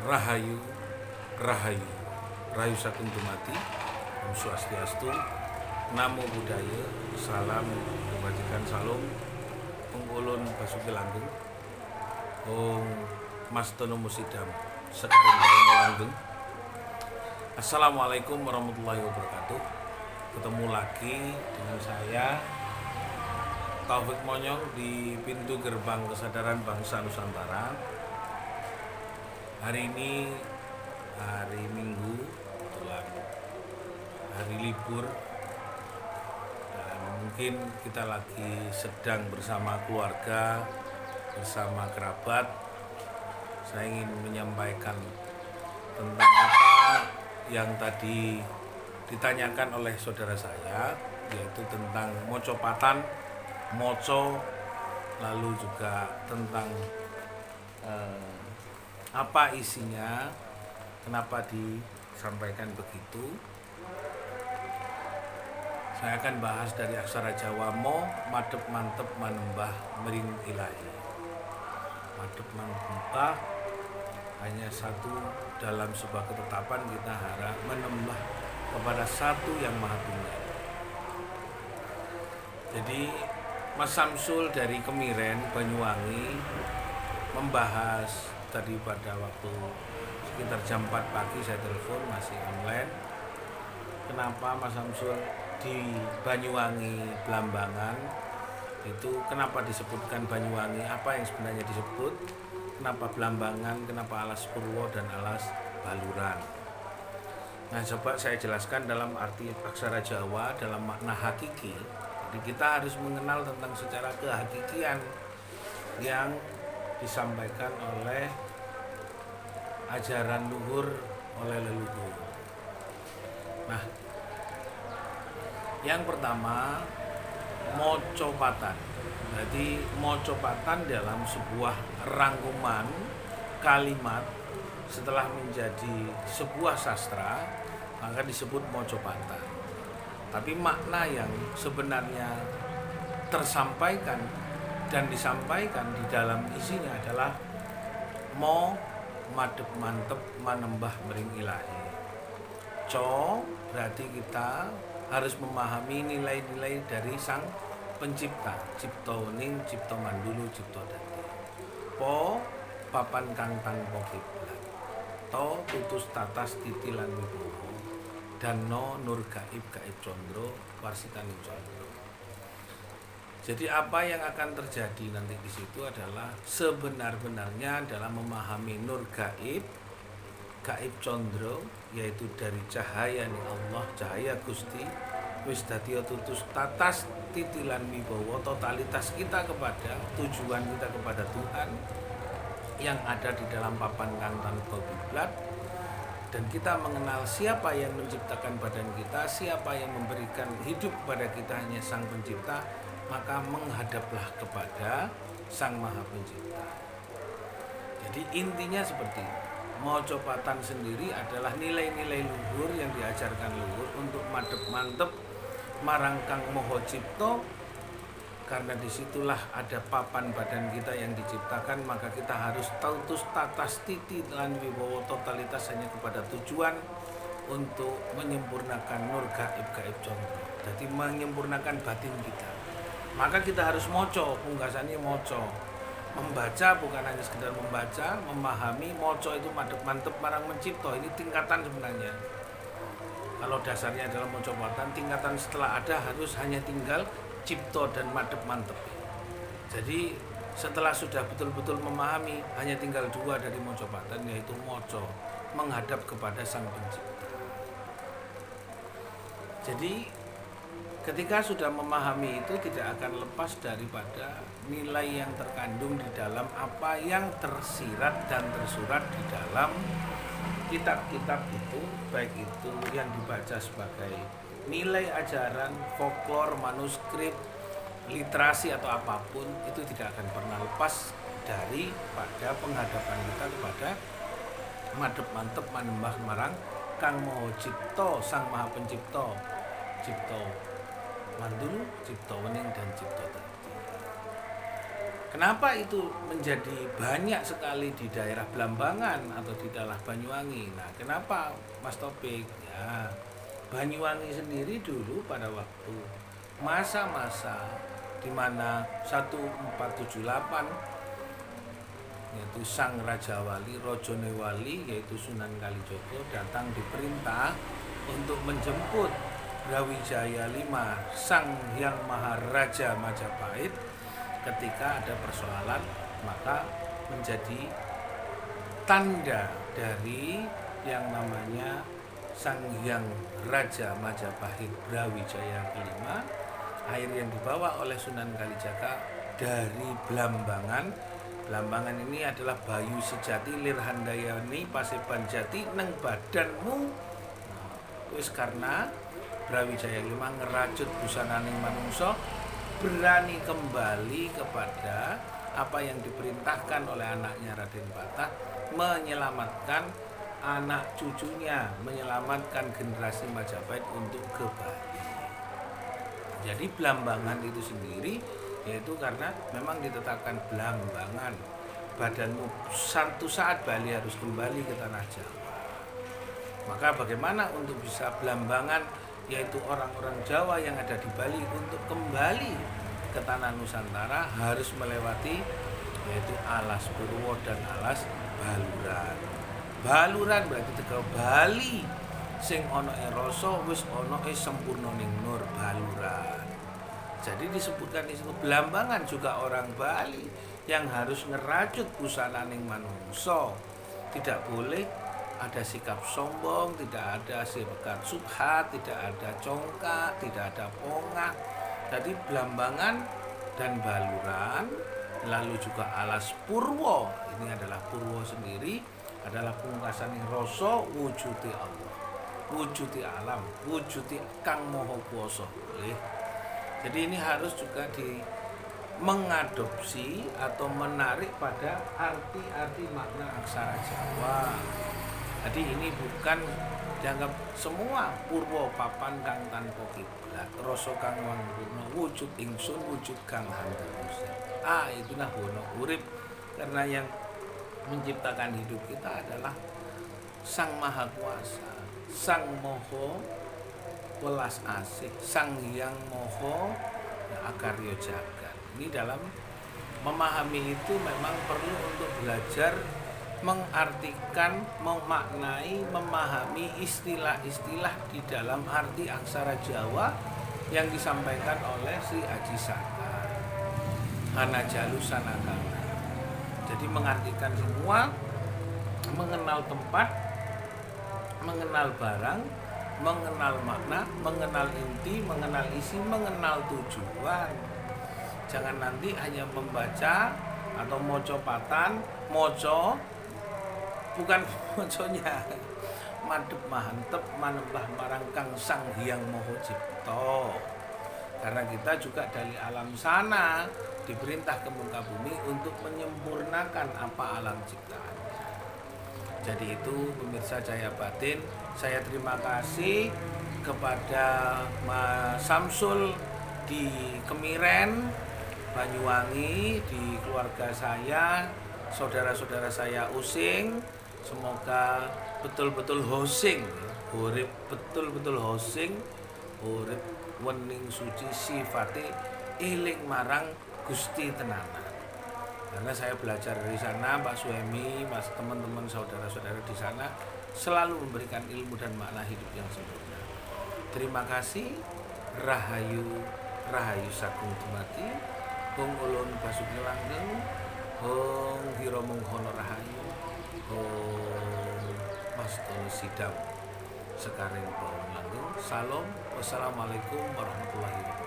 Rahayu, Rahayu, Rahayu Saking Dumadi, Om Swastiastu, Namo Buddhaya, Salam Kebajikan Salam, Pengulun Basuki Langgeng, Om Mas Tono Musidam, Sekaring Daun Langgeng. Assalamualaikum warahmatullahi wabarakatuh. Ketemu lagi dengan saya Taufik Monyong di pintu gerbang kesadaran bangsa Nusantara. Hari ini hari Minggu, kebetulan hari libur, dan mungkin kita lagi sedang bersama keluarga, bersama kerabat. Saya ingin menyampaikan tentang apa yang tadi ditanyakan oleh saudara saya, yaitu tentang mocopatan, moco, lalu juga tentang apa isinya, kenapa disampaikan begitu. Saya akan bahas dari aksara Jawa mo, madep mantep manembah mering ilahi. Madep manembah hanya satu dalam sebuah ketetapan, kita harap menembah kepada satu yang maha tunggal. Jadi Mas Samsul dari Kemiren, Banyuwangi membahas tadi pada waktu sekitar jam 4 pagi saya telepon, masih online. Kenapa Mas Samsul di Banyuwangi Blambangan itu, kenapa disebutkan Banyuwangi, apa yang sebenarnya disebut, kenapa Blambangan, kenapa Alas Purwo dan Alas Baluran. Nah, coba saya jelaskan dalam arti aksara Jawa dalam makna hakiki. Jadi kita harus mengenal tentang secara kehakikian yang disampaikan oleh ajaran luhur, oleh leluhur. Nah, yang pertama mocopatan. Jadi mocopatan dalam sebuah rangkuman kalimat setelah menjadi sebuah sastra maka disebut mocopatan. Tapi makna yang sebenarnya tersampaikan dan disampaikan di dalam isinya adalah mo, madep mantep manembah mering ilahi. Co berarti kita harus memahami nilai-nilai dari sang pencipta, cipto ning, cipto mandulu, cipto dadi. Po papan kang tanpa kiblat. To tutus tatas titilan wibowo. Dan no nur gaib gaib condro warsitan condro. Jadi apa yang akan terjadi nanti di situ adalah sebenar-benarnya dalam memahami nur gaib, gaib condro, yaitu dari cahaya ni Allah, cahaya Gusti, wis dadi tutus tatas titilan wibawa, totalitas kita kepada tujuan kita kepada Tuhan yang ada di dalam papan kang tanpa kiblat. Dan kita mengenal siapa yang menciptakan badan kita, siapa yang memberikan hidup kepada kita, hanya Sang Pencipta, maka menghadaplah kepada Sang Maha Pencipta. Jadi intinya seperti itu. Mocopatan sendiri adalah nilai-nilai luhur yang diajarkan luhur untuk madep mantep marang Kang Moho Cipto, karena disitulah ada papan badan kita yang diciptakan, maka kita harus tautus tatas titi lan wibowo, totalitas hanya kepada tujuan untuk menyempurnakan nur gaib gaib condro. Jadi menyempurnakan batin kita. Maka kita harus moco, pungkasannya moco. Membaca bukan hanya sekedar membaca, memahami. Moco itu madep mantep marang mencipto. Ini tingkatan sebenarnya. Kalau dasarnya adalah mocopatan, tingkatan setelah ada harus hanya tinggal cipto dan madep mantep. Jadi setelah sudah betul-betul memahami, hanya tinggal dua dari mocopatan, yaitu moco, menghadap kepada Sang Pencipta. Jadi ketika sudah memahami itu, tidak akan lepas daripada nilai yang terkandung di dalam apa yang tersirat dan tersurat di dalam kitab-kitab itu, baik itu yang dibaca sebagai nilai ajaran, folklore, manuskrip, literasi atau apapun, itu tidak akan pernah lepas dari pada penghadapan kita kepada madep mantep manembah marang Kang Moho Cipto, Sang Maha Pencipto, cipto mandulu, cipto wening dan cipto dadi. Kenapa itu menjadi banyak sekali di daerah Blambangan atau di daerah Banyuwangi? Nah, kenapa Mas Topik? Ya, Banyuwangi sendiri dulu pada waktu masa-masa di mana 1478 yaitu Sang Raja Wali Rojonewali yaitu Sunan Kalijogo datang diperintah untuk menjemput Brawijaya V Sang Hyang Maharaja Majapahit ketika ada persoalan, maka menjadi tanda dari yang namanya Sang Hyang Raja Majapahit Brawijaya kelima, air yang dibawa oleh Sunan Kalijaga dari Blambangan. Blambangan ini adalah Bayu Sejati Lirhandayani Paseban Jati neng badanmu. Wis karena Brawijaya kelima ngerajut busananing manungsa, berani kembali kepada apa yang diperintahkan oleh anaknya Raden Patah, menyelamatkan anak cucunya, menyelamatkan generasi Majapahit untuk ke Bali. Jadi Blambangan itu sendiri yaitu karena memang ditetapkan Blambangan, badanmu satu saat Bali harus kembali ke tanah Jawa. Maka bagaimana untuk bisa Blambangan, yaitu orang-orang Jawa yang ada di Bali untuk kembali ke tanah Nusantara harus melewati yaitu Alas Purwo dan Alas Baluran. Baluran berarti teko Bali sing ana ing rasa wis ana ing sempurna ning nur Baluran. Jadi disebutkan di situ Blambangan juga orang Bali yang harus ngerajut busana ning manungsa. Tidak boleh ada sikap sombong, tidak ada sikap subhat, tidak ada congkak, tidak ada pongah. Jadi Blambangan dan Baluran, lalu juga Alas Purwo, ini adalah Purwo sendiri, adalah pungkasan rasa wujude Allah, wujude alam, wujude Kang Maha Kuwasa. Jadi ini harus juga mengadopsi atau menarik pada arti-arti makna aksara Jawa. Jadi ini bukan dianggap semua purwo papan kang tanpa kiblat, rasa kang wangguna, wujud ingsun, wujud kang handarusa. Itulah wono urip, karena yang menciptakan hidup kita adalah Sang Maha Kuasa, Sang Moho Welas Asih, Sang Hyang Moho Akarya Jagat. Ini dalam memahami itu memang perlu untuk belajar mengartikan, memaknai, memahami istilah-istilah di dalam arti aksara Jawa yang disampaikan oleh Sri Aji Saka Hanajalu Sanakala. Jadi mengartikan semua, mengenal tempat, mengenal barang, mengenal makna, mengenal inti, mengenal isi, mengenal tujuan. Jangan nanti hanya membaca atau mocopatan, moco bukan moconya, madep mahantep manembah marang Kang Sang Hyang Maha Cipta. Karena kita juga dari alam sana diperintah ke muka bumi untuk menyempurnakan apa alam ciptaannya. Jadi itu pemirsa Cahaya Batin, saya terima kasih kepada Mas Samsul di Kemiren, Banyuwangi, di keluarga saya, saudara-saudara saya Using. Semoga betul-betul hosing, urip betul-betul hosing, urip wening suci sifate eling marang Gusti tenanan. Karena saya belajar dari sana, Pak Suemi, Mas, teman-teman saudara-saudara di sana selalu memberikan ilmu dan makna hidup yang sempurna. Terima kasih. Rahayu, Rahayu Sagung Dumadi, Hong Ulun Basuki Langgeng, Hong Hiro Munghono Rahayu, Hong Mas Tony Sidam Sekaring Bawang Langgeng. Salam, wassalamualaikum warahmatullahi wabarakatuh.